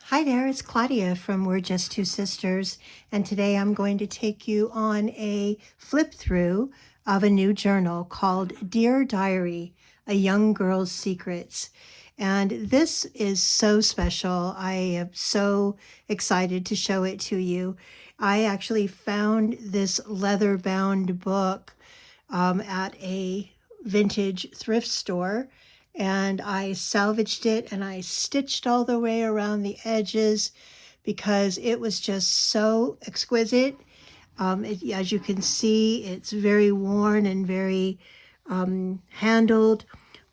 Hi there, it's Claudia from We're Just Two Sisters, and today I'm going to take you on a flip through of a new journal called Dear Diary, A Young Girl's Secrets. And this is so special. I am so excited to show it to you. I actually found this leather bound book at a vintage thrift store, and I salvaged it and I stitched all the way around the edges because it was just so exquisite. As you can see, it's very worn and very handled,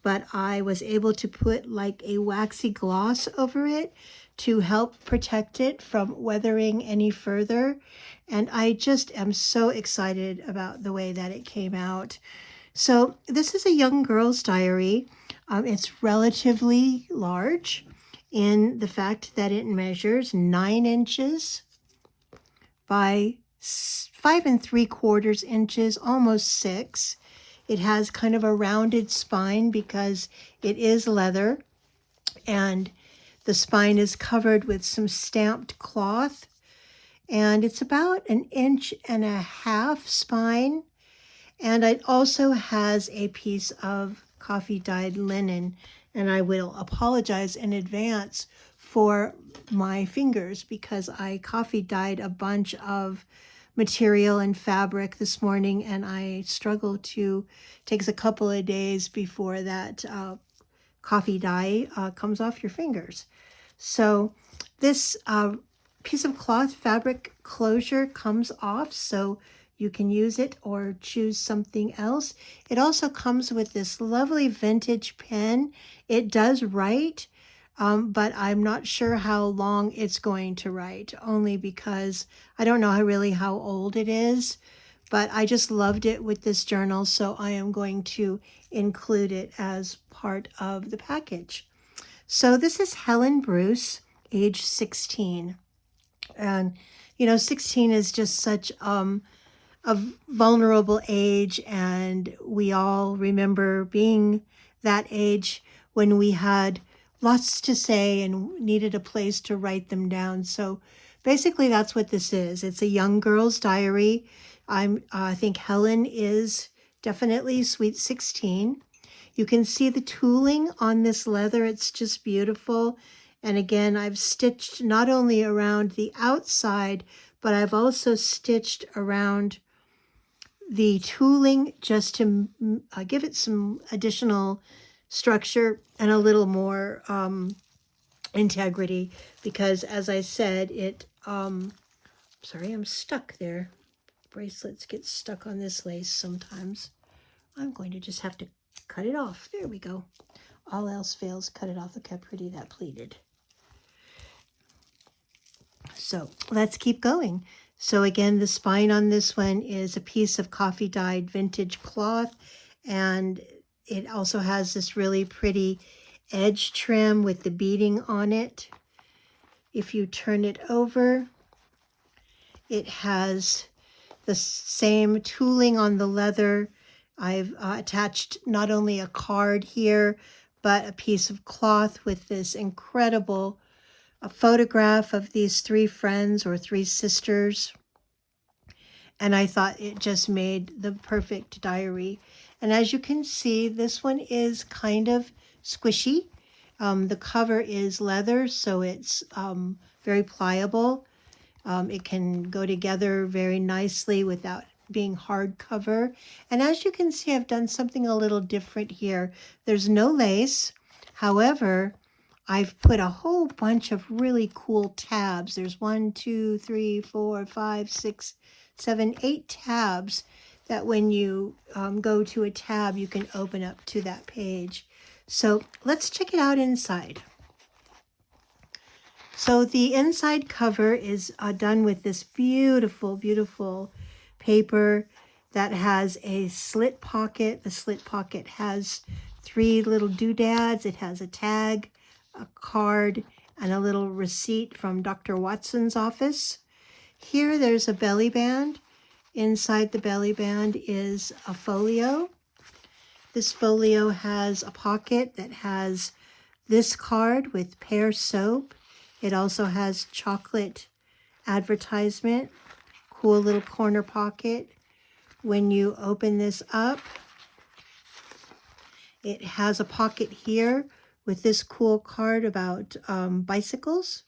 but I was able to put like a waxy gloss over it to help protect it from weathering any further. And I just am so excited about the way that it came out. So, this is a young girl's diary. It's relatively large in the fact that it measures 9 inches by 5 3/4 inches, almost 6. It has kind of a rounded spine because it is leather, and the spine is covered with some stamped cloth, and it's about 1.5 inches spine. And it also has a piece of coffee dyed linen. And I will apologize in advance for my fingers because I coffee dyed a bunch of material and fabric this morning, and I struggle to, takes a couple of days before that coffee dye comes off your fingers. So this piece of cloth fabric closure comes off, so you can use it or choose something else. It also comes with this lovely vintage pen. It does write, but I'm not sure how long it's going to write, only because I don't know really how old it is. But I just loved it with this journal, so I am going to include it as part of the package. So this is Helen Bruce, age 16. And, 16 is just such a vulnerable age, and we all remember being that age when we had lots to say and needed a place to write them down. So basically, that's what this is. It's a young girl's diary. I think Helen is definitely sweet 16. You can see the tooling on this leather. It's just beautiful. And again, I've stitched not only around the outside, but I've also stitched around the tooling just to give it some additional structure and a little more integrity, because as I said, sorry, I'm stuck there. Bracelets get stuck on this lace sometimes. I'm going to just have to cut it off. There we go. All else fails, cut it off. Look how pretty that pleated. So let's keep going. So again, the spine on this one is a piece of coffee dyed vintage cloth, and it also has this really pretty edge trim with the beading on it. If you turn it over, it has the same tooling on the leather. I've attached not only a card here, but a piece of cloth with this incredible photograph of these three friends or three sisters. And I thought it just made the perfect diary. And as you can see, this one is kind of squishy. The cover is leather, so it's very pliable. It can go together very nicely without being hardcover. And as you can see, I've done something a little different here. There's no lace. However, I've put a whole bunch of really cool tabs. There's 1, 2, 3, 4, 5, 6, 7, 8 tabs that when you go to a tab, you can open up to that page. So let's check it out inside. So the inside cover is done with this beautiful, beautiful paper that has a slit pocket. The slit pocket has 3 little doodads. It has a tag, a card, and a little receipt from Dr. Watson's office. Here there's a belly band. Inside the belly band is a folio. This folio has a pocket that has this card with Pear soap It also has chocolate advertisement, cool little corner pocket. When you open this up, it has a pocket here with this cool card about bicycles.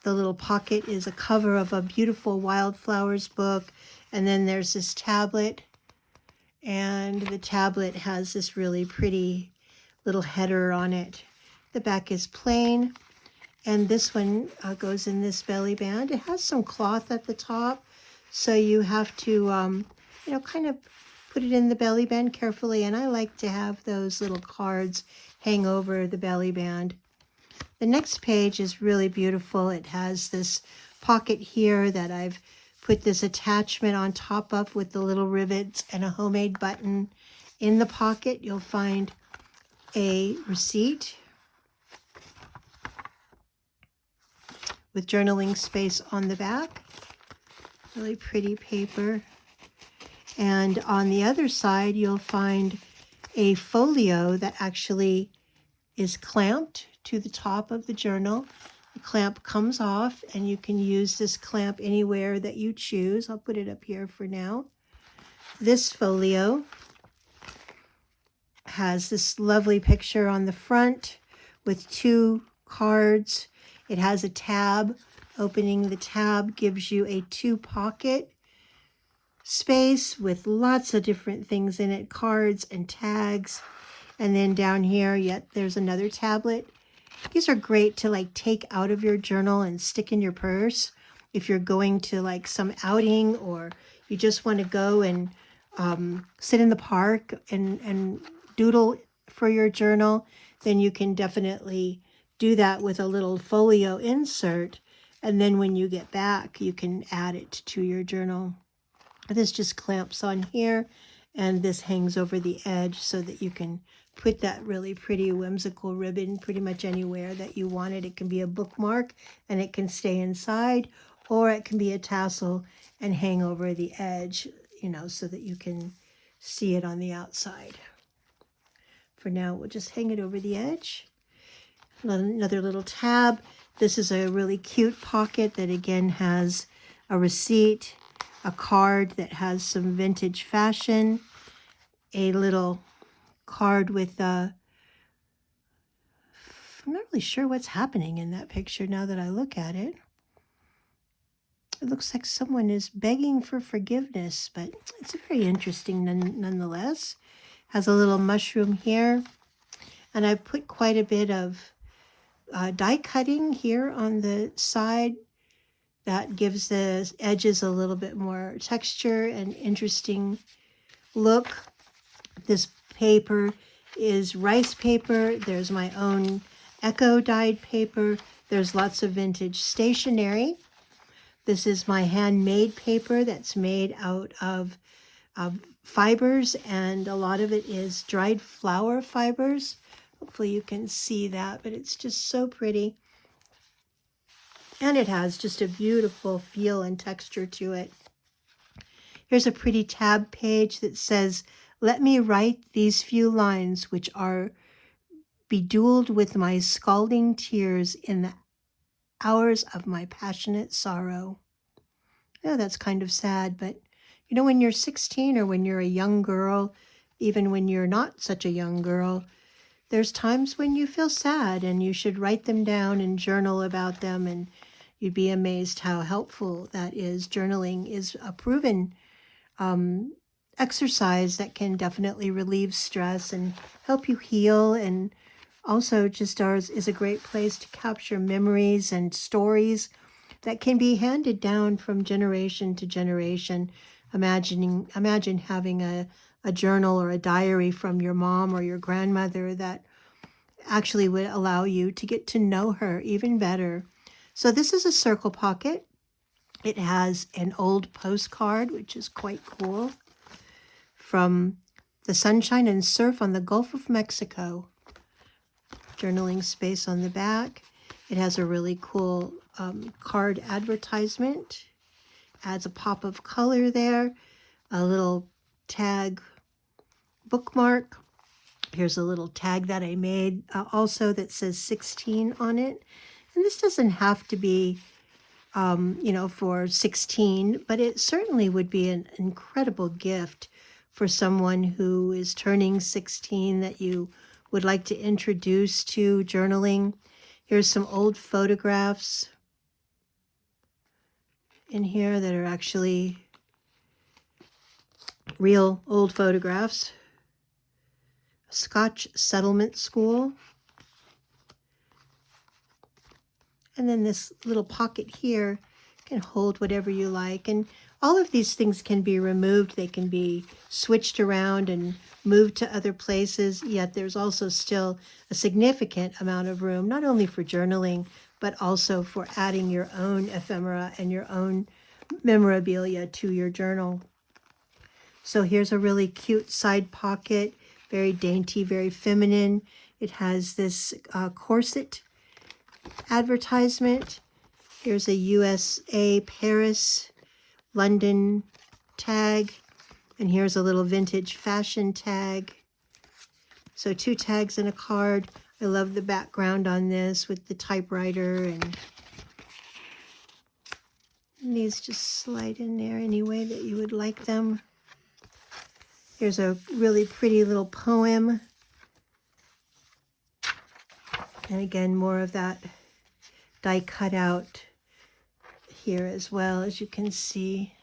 The little pocket is a cover of a beautiful wildflowers book. And then there's this tablet. And the tablet has this really pretty little header on it. The back is plain. And this one goes in this belly band. It has some cloth at the top. So you have to, kind of put it in the belly band carefully. And I like to have those little cards hang over the belly band. The next page is really beautiful. It has this pocket here that I've put this attachment on top of with the little rivets and a homemade button. In the pocket, you'll find a receipt with journaling space on the back. Really pretty paper. And on the other side, you'll find a folio that actually is clamped to the top of the journal. The clamp comes off and you can use this clamp anywhere that you choose. I'll put it up here for now. This folio has this lovely picture on the front with 2 cards. It has a tab. Opening the tab gives you a 2-pocket space with lots of different things in it, cards and tags. And then down here, there's another tablet. These are great to like take out of your journal and stick in your purse if you're going to like some outing, or you just want to go and sit in the park and doodle for your journal. Then you can definitely do that with a little folio insert. And then when you get back, you can add it to your journal. This just clamps on here, and this hangs over the edge so that you can put that really pretty whimsical ribbon pretty much anywhere that you want it. It can be a bookmark and it can stay inside, or it can be a tassel and hang over the edge, so that you can see it on the outside. For now, we'll just hang it over the edge. Another little tab. This is a really cute pocket that again has a receipt, a card that has some vintage fashion, a little card with I'm not really sure what's happening in that picture now that I look at it. It looks like someone is begging for forgiveness, but it's very interesting nonetheless. Has a little mushroom here, and I've put quite a bit of die cutting here on the side. That gives the edges a little bit more texture and interesting look. This paper is rice paper. There's my own Echo dyed paper. There's lots of vintage stationery. This is my handmade paper that's made out of fibers, and a lot of it is dried flower fibers. Hopefully you can see that, but it's just so pretty. And it has just a beautiful feel and texture to it. Here's a pretty tab page that says, "Let me write these few lines which are bedewed with my scalding tears in the hours of my passionate sorrow." I know that's kind of sad, but when you're 16 or when you're a young girl, even when you're not such a young girl, there's times when you feel sad, and you should write them down and journal about them, and you'd be amazed how helpful that is. Journaling is a proven exercise that can definitely relieve stress and help you heal, and also just ours is a great place to capture memories and stories that can be handed down from generation to generation. Imagine having a journal or a diary from your mom or your grandmother that actually would allow you to get to know her even better. So this is a circle pocket. It has an old postcard, which is quite cool, from the sunshine and surf on the Gulf of Mexico. Journaling space on the back. It has a really cool card advertisement. Adds a pop of color there. A little tag bookmark. Here's a little tag that I made also that says 16 on it. And this doesn't have to be, for 16, but it certainly would be an incredible gift for someone who is turning 16 that you would like to introduce to journaling. Here's some old photographs in here that are actually real old photographs. Scotch Settlement School. And then this little pocket here can hold whatever you like. And all of these things can be removed. They can be switched around and moved to other places. Yet there's also still a significant amount of room, not only for journaling, but also for adding your own ephemera and your own memorabilia to your journal. So here's a really cute side pocket, very dainty, very feminine. It has this corset advertisement. Here's a USA, Paris, London tag. And here's a little vintage fashion tag. So 2 tags and a card. I love the background on this with the typewriter, and these just slide in there any way that you would like them. Here's a really pretty little poem. And again, more of that die cut out here as well, as you can see.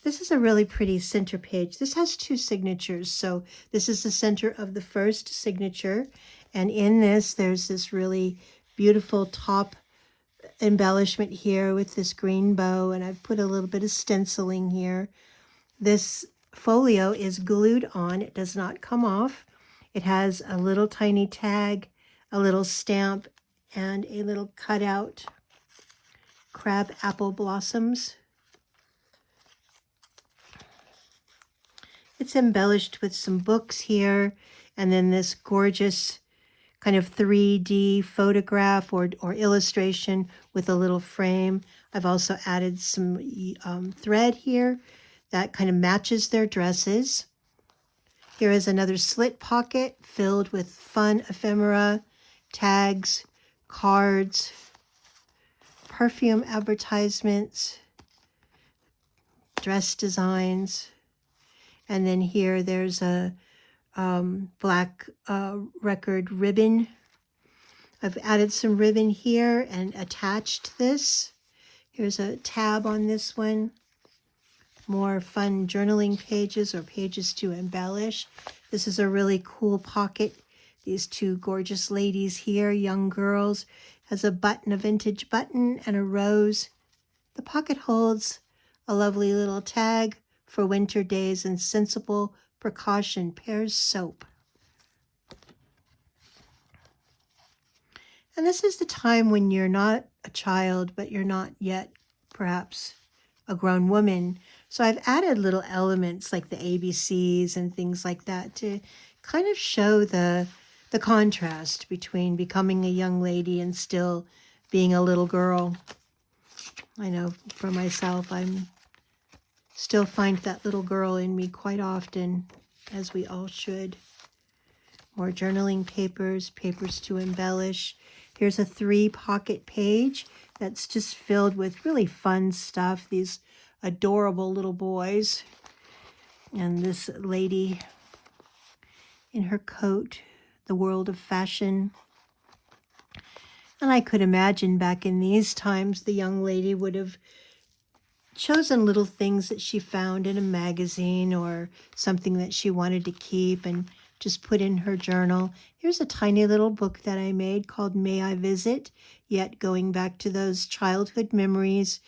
This is a really pretty center page. This has 2 signatures. So this is the center of the first signature. And in this, there's this really beautiful top embellishment here with this green bow. And I've put a little bit of stenciling here. This folio is glued on. It does not come off. It has a little tiny tag, a little stamp, and a little cutout crab apple blossoms. It's embellished with some books here, and then this gorgeous kind of 3D photograph or illustration with a little frame. I've also added some thread here that kind of matches their dresses. Here is another slit pocket filled with fun ephemera, tags, cards, perfume advertisements, dress designs. And then here there's a black record ribbon. I've added some ribbon here and attached this. Here's a tab on this one. More fun journaling pages or pages to embellish. This is a really cool pocket. These 2 gorgeous ladies here, young girls, has a button, a vintage button, and a rose. The pocket holds a lovely little tag for winter days and Sensible Precaution Pears soap. And this is the time when you're not a child, but you're not yet perhaps a grown woman. So I've added little elements like the ABCs and things like that to kind of show the contrast between becoming a young lady and still being a little girl. I know for myself, I'm still find that little girl in me quite often, as we all should. More journaling papers, papers to embellish. Here's a 3 pocket page that's just filled with really fun stuff. These adorable little boys. And this lady in her coat, the world of fashion. And I could imagine back in these times, the young lady would have chosen little things that she found in a magazine or something that she wanted to keep and just put in her journal. Here's a tiny little book that I made called May I Visit, yet going back to those childhood memories.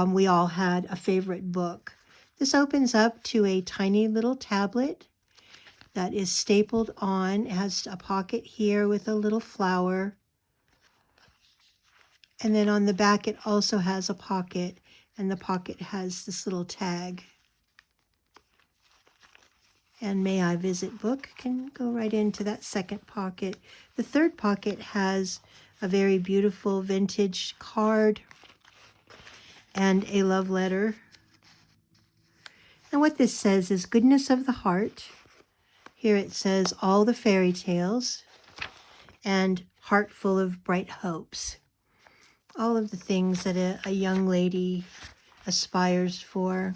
We all had a favorite book. This opens up to a tiny little tablet that is stapled on. It has a pocket here with a little flower. And then on the back, it also has a pocket, and the pocket has this little tag. And May I Visit book can go right into that second pocket. The third pocket has a very beautiful vintage card and a love letter. And what this says is goodness of the heart. Here it says all the fairy tales and heart full of bright hopes. All of the things that a young lady aspires for.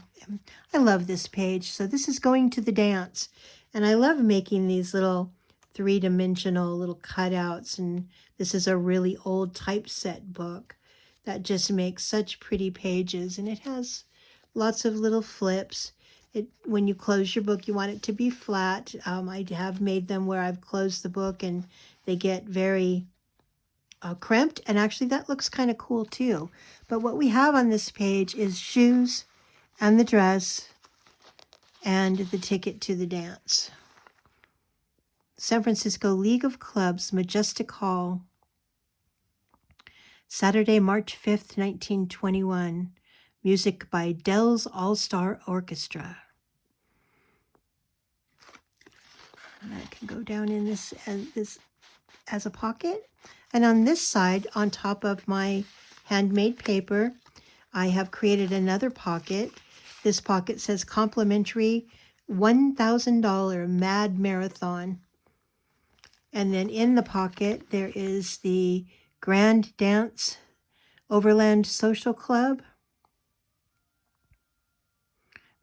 I love this page. So this is going to the dance. And I love making these little three-dimensional little cutouts. And this is a really old typeset book that just makes such pretty pages. And it has lots of little flips. When you close your book, you want it to be flat. I have made them where I've closed the book and they get very crimped, and actually that looks kind of cool too. But what we have on this page is shoes and the dress and the ticket to the dance. San Francisco League of Clubs, Majestic Hall, Saturday, March 5th, 1921. Music by Dell's All-Star Orchestra. And that can go down in this as a pocket. And on this side, on top of my handmade paper, I have created another pocket. This pocket says complimentary $1,000 Mad Marathon. And then in the pocket, there is the Grand Dance Overland Social Club.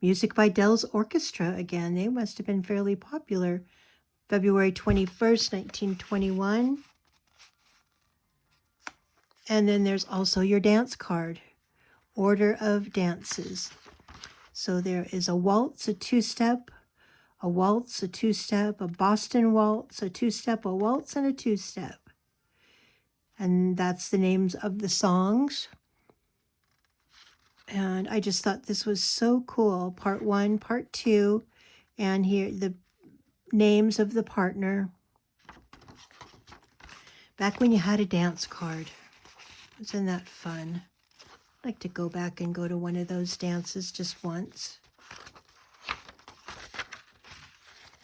Music by Dell's Orchestra again. They must have been fairly popular. February 21st, 1921. And then there's also your dance card, Order of Dances. So there is a waltz, a two-step, a waltz, a two-step, a Boston waltz, a two-step, a waltz, and a two-step. And that's the names of the songs. And I just thought this was so cool. Part 1, Part 2, and here the names of the partner. Back when you had a dance card. Isn't that fun? I'd like to go back and go to one of those dances just once.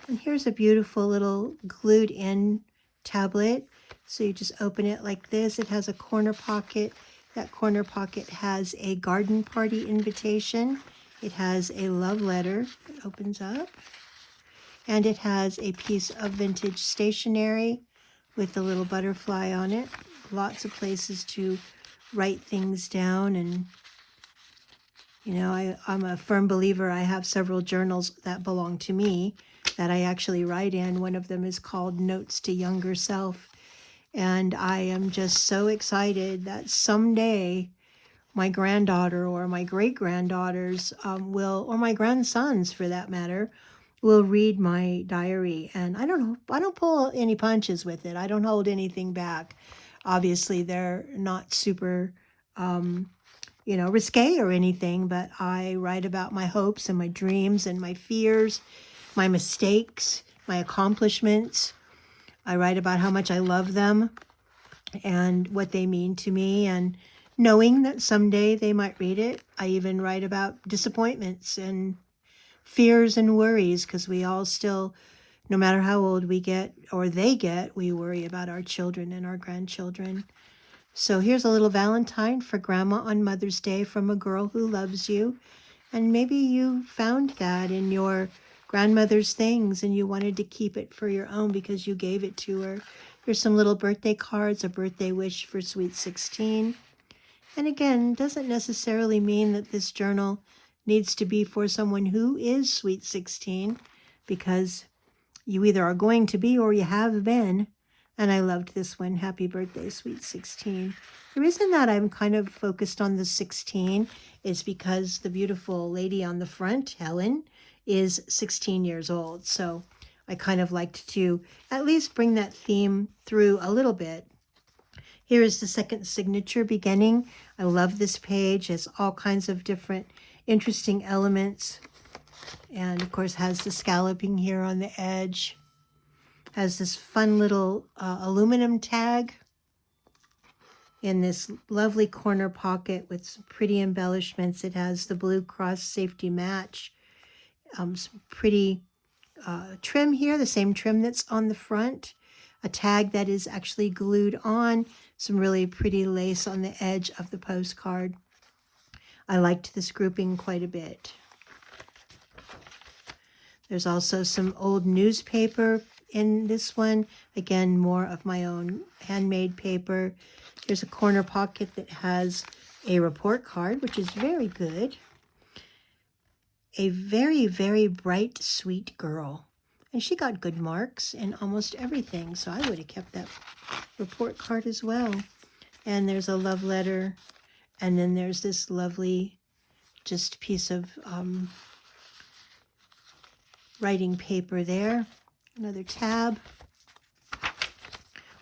And here's a beautiful little glued in tablet. So you just open it like this. It has a corner pocket. That corner pocket has a garden party invitation. It has a love letter that opens up. And it has a piece of vintage stationery with a little butterfly on it. Lots of places to write things down. And, you know, I'm a firm believer. I have several journals that belong to me that I actually write in. One of them is called Notes to Younger Self. And I am just so excited that someday my granddaughter or my great-granddaughters will, or my grandsons for that matter, will read my diary. And I don't pull any punches with it. I don't hold anything back. Obviously, they're not super, risque or anything, but I write about my hopes and my dreams and my fears, my mistakes, my accomplishments. I write about how much I love them and what they mean to me, and knowing that someday they might read it. I even write about disappointments and fears and worries, because we all still, no matter how old we get or they get, we worry about our children and our grandchildren. So here's a little Valentine for Grandma on Mother's Day from a girl who loves you. And maybe you found that in your grandmother's things and you wanted to keep it for your own because you gave it to her. Here's some little birthday cards, a birthday wish for Sweet 16. And again, doesn't necessarily mean that this journal needs to be for someone who is Sweet 16, because you either are going to be or you have been. And I loved this one, Happy Birthday, Sweet 16. The reason that I'm kind of focused on the 16 is because the beautiful lady on the front, Helen, is 16 years old. So I kind of liked to at least bring that theme through a little bit. Here is the second signature beginning. I love this page. It's all kinds of different interesting elements. And of course has the scalloping here on the edge. Has this fun little aluminum tag in this lovely corner pocket with some pretty embellishments. It has the Blue Cross safety match. Some pretty trim here, the same trim that's on the front. A tag that is actually glued on. Some really pretty lace on the edge of the postcard. I liked this grouping quite a bit. There's also some old newspaper in this one. Again, more of my own handmade paper. Here's a corner pocket that has a report card, which is very good. A very, very bright, sweet girl. And she got good marks in almost everything, so I would have kept that report card as well. And there's a love letter. And then there's this lovely just piece of writing paper there. Another tab.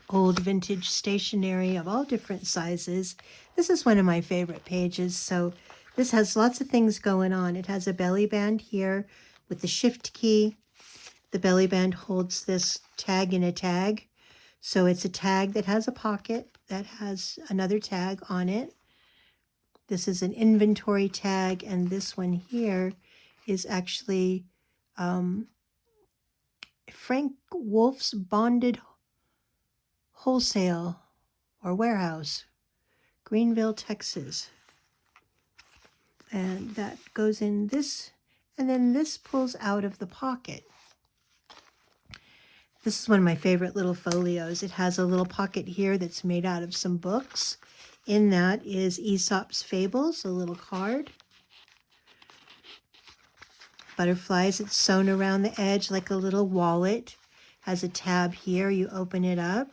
Old vintage stationery of all different sizes. This is one of my favorite pages. So this has lots of things going on. It has a belly band here with the shift key. The belly band holds this tag in a tag. So it's a tag that has a pocket that has another tag on it. This is an inventory tag, and this one here is actually Frank Wolf's Bonded Wholesale or Warehouse, Greenville, Texas. And that goes in this, and then this pulls out of the pocket. This is one of my favorite little folios. It has a little pocket here that's made out of some books. In that is Aesop's Fables, a little card. Butterflies, it's sewn around the edge like a little wallet. Has a tab here, you open it up.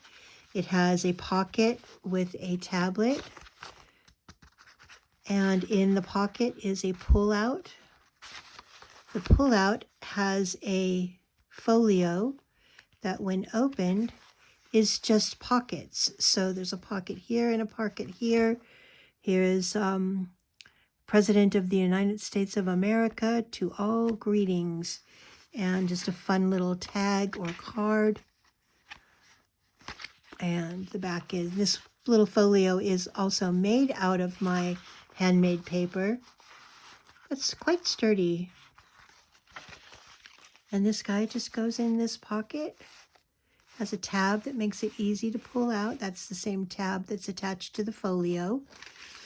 It has a pocket with a tablet. And in the pocket is a pull-out. The pull-out has a folio that when opened is just pockets. So there's a pocket here and a pocket here. Here is President of the United States of America, to all greetings. And just a fun little tag or card. And the back is, this little folio is also made out of my handmade paper. It's quite sturdy. And this guy just goes in this pocket. Has a tab that makes it easy to pull out. That's the same tab that's attached to the folio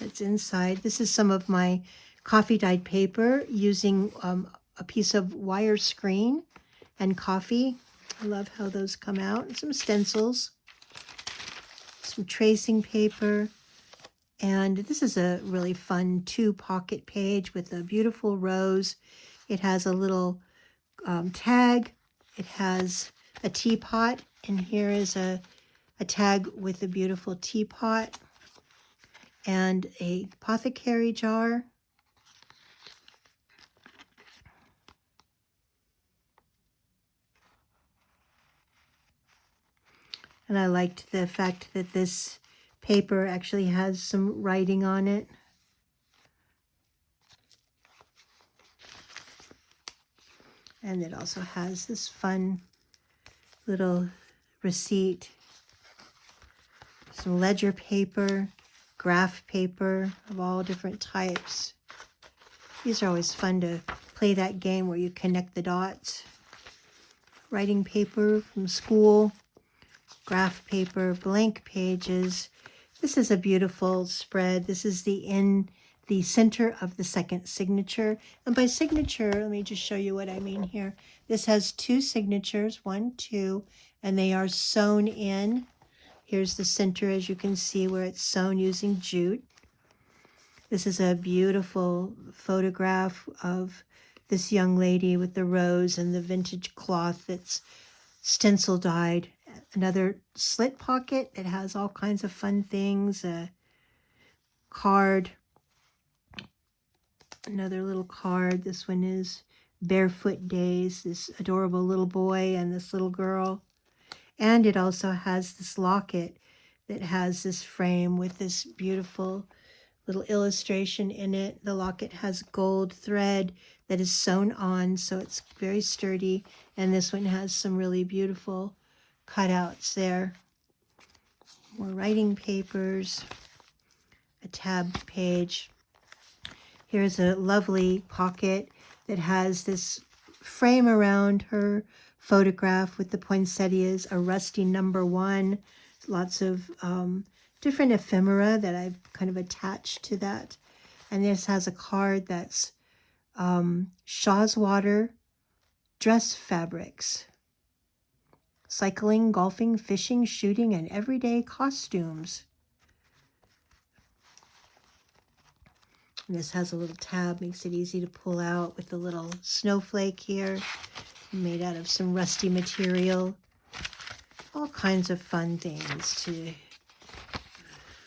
that's inside. This is some of my coffee dyed paper using a piece of wire screen and coffee. I love how those come out. And some stencils, some tracing paper. And this is a really fun 2-pocket page with a beautiful rose. It has a little tag. It has a teapot, and here is a tag with a beautiful teapot and a apothecary jar. And I liked the fact that this paper actually has some writing on it. And it also has this fun little receipt, some ledger paper, graph paper of all different types. These are always fun to play that game where you connect the dots. Writing paper from school, graph paper, blank pages. This is a beautiful spread. This is in the center of the second signature. And by signature, let me just show you what I mean here. This has 2 signatures, 1, 2, and they are sewn in. Here's the center, as you can see, where it's sewn using jute. This is a beautiful photograph of this young lady with the rose and the vintage cloth that's stencil dyed. Another slit pocket that has all kinds of fun things. A card. Another little card. This one is Barefoot Days. This adorable little boy and this little girl. And it also has this locket that has this frame with this beautiful little illustration in it. The locket has gold thread that is sewn on, so it's very sturdy. And this one has some really beautiful cutouts there. More writing papers, a tab page. Here's a lovely pocket that has this frame around her photograph with the poinsettias, a rusty number 1, lots of different ephemera that I've kind of attached to that. And this has a card that's Shaw's Water dress fabrics, cycling, golfing, fishing, shooting, and everyday costumes. And this has a little tab, makes it easy to pull out with a little snowflake here, made out of some rusty material. All kinds of fun things to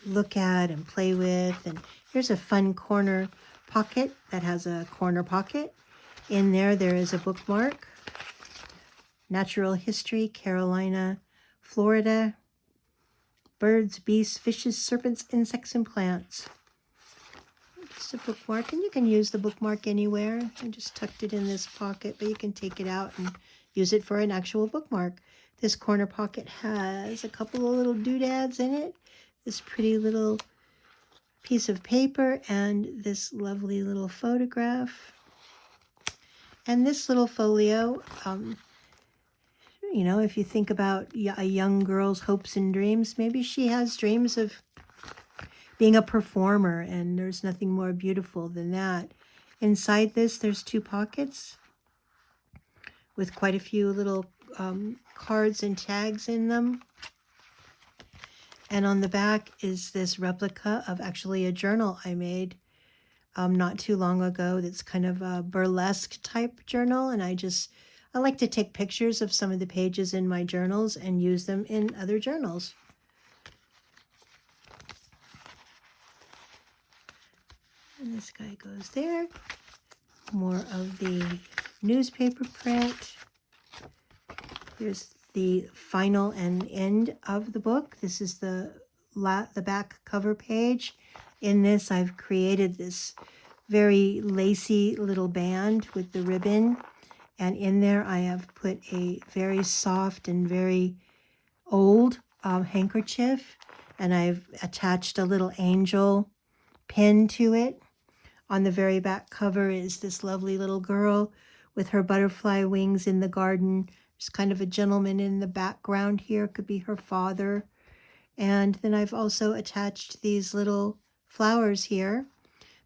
look at and play with. And here's a fun corner pocket that has a corner pocket. In there, there is a bookmark. Natural history, Carolina, Florida. Birds, beasts, fishes, serpents, insects, and plants. Just a bookmark, and you can use the bookmark anywhere. I just tucked it in this pocket, but you can take it out and use it for an actual bookmark. This corner pocket has a couple of little doodads in it, this pretty little piece of paper, and this lovely little photograph. And this little folio, you know, if you think about a young girl's hopes and dreams, maybe she has dreams of being a performer, and there's nothing more beautiful than that. Inside this, there's two pockets with quite a few little cards and tags in them. And on the back is this replica of actually a journal I made not too long ago. That's kind of a burlesque type journal, and I like to take pictures of some of the pages in my journals and use them in other journals. And this guy goes there. More of the newspaper print. Here's the final and end of the book. This is the back cover page. In this, I've created this very lacy little band with the ribbon. And in there, I have put a very soft and very old handkerchief. And I've attached a little angel pin to it. On the very back cover is this lovely little girl with her butterfly wings in the garden. There's kind of a gentleman in the background here, could be her father. And then I've also attached these little flowers here.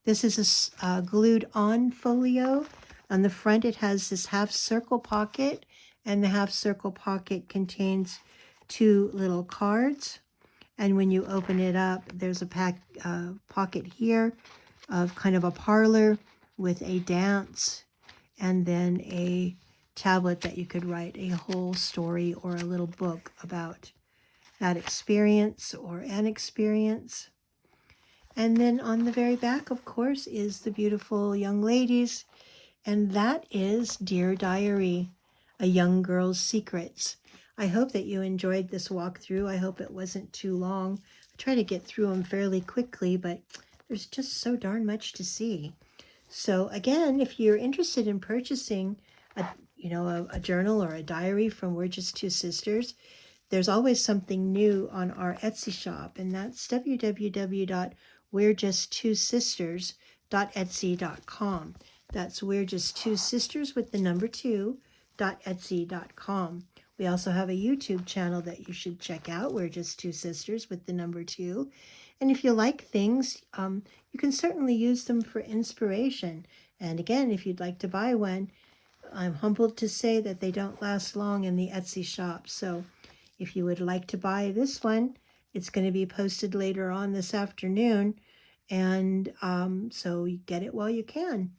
This is a glued on folio. On the front, it has this half circle pocket, and the half circle pocket contains two little cards. And when you open it up, there's a pocket here of kind of a parlor with a dance, and then a tablet that you could write a whole story or a little book about that experience or an experience. And then on the very back, of course, is the beautiful young ladies, and that is Dear Diary, A Young Girl's Secrets. I hope that you enjoyed this walkthrough. I hope it wasn't too long. I try to get through them fairly quickly, but there's just so darn much to see. So again, if you're interested in purchasing a journal or a diary from We're Just Two Sisters, there's always something new on our Etsy shop, and that's www.we'reJustTwoSisters.etsy.com. That's We're Just Two Sisters with the number 2.etsy.com. We also have a YouTube channel that you should check out, We're Just Two Sisters with the number 2. And if you like things, you can certainly use them for inspiration. And again, if you'd like to buy one, I'm humbled to say that they don't last long in the Etsy shop. So if you would like to buy this one, it's going to be posted later on this afternoon. And so you get it while you can.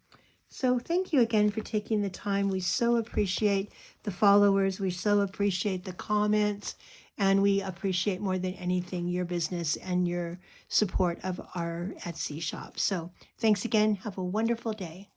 So thank you again for taking the time. We so appreciate the followers. We so appreciate the comments. And we appreciate more than anything your business and your support of our Etsy shop. So thanks again. Have a wonderful day.